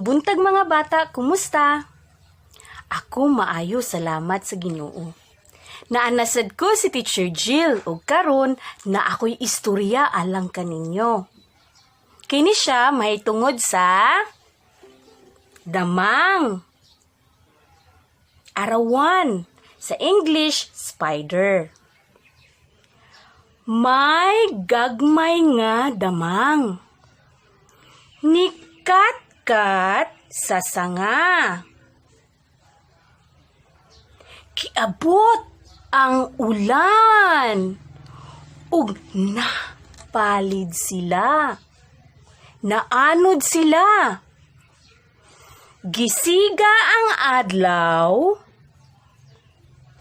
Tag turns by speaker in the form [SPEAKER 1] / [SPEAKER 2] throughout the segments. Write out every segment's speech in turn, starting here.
[SPEAKER 1] buntag mga bata, kumusta? Ako maayo, salamat sa Ginoo. Naanasad ko si Teacher Jill ug karon na ako'y istorya alang kaninyo. Kini siya mahitungod sa damang, arawan, sa English, spider. May gagmay nga damang, nikat-kat sa sanga. Kiabot ang ulan, ug napalid sila, naanod sila. Gisiga ang adlaw,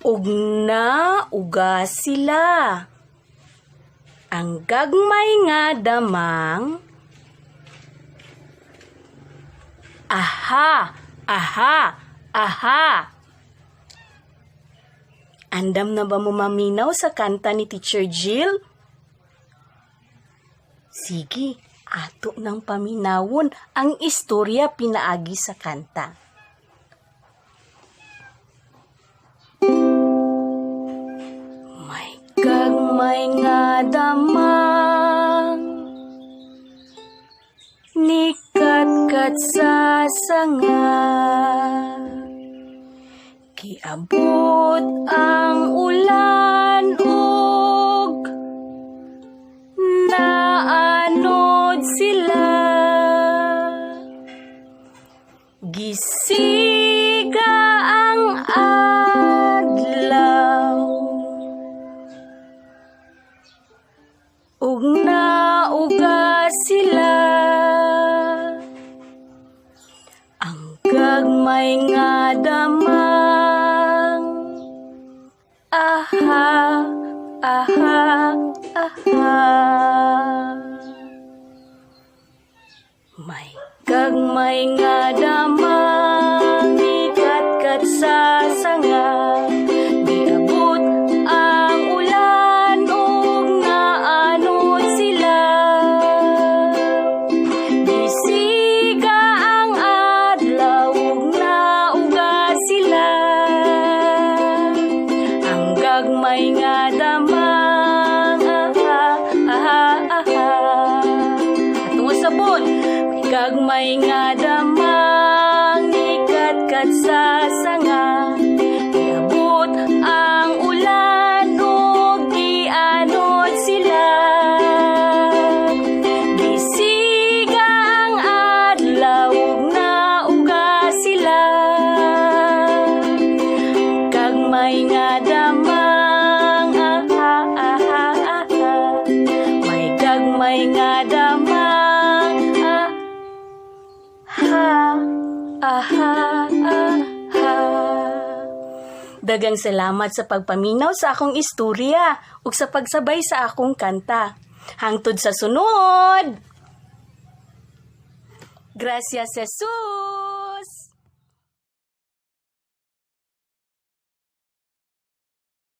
[SPEAKER 1] ug nauga sila. Ang gagmay nga damang, aha, aha, aha. Andam na ba mo maminaw sa kanta ni Teacher Jill? Sige, ato nang paminawon ang istorya pinaagi sa kanta. May gagmay nga damang, nikat-kat sa sanga. Kiabot ang ulan ug naanod sila. Gisiga ang adlaw ug nauga sila. Ang gagmay nga damang, aha, aha, aha. May gagmay nga damang, nikat-kat sa sanga. Giabot ang ulan ug naanod sila. Gisiga ang adlaw ug nauga sila. Ang gagmay nga damang, aha, aha, aha. Atong sabon, may gagmay nga damang, nikat-kat sa sanga. Iabot ang ulan ug gianod sila. Gisiga ang adlaw ug nauga sila. Gagmay nga damang, aha, aha, aha. May gagmay nga damang, aha, aha, aha. Dagang salamat sa pagpaminaw sa akong istorya ug sa pagsabay sa akong kanta. Hangtod sa sunod. Gracias, Jesus!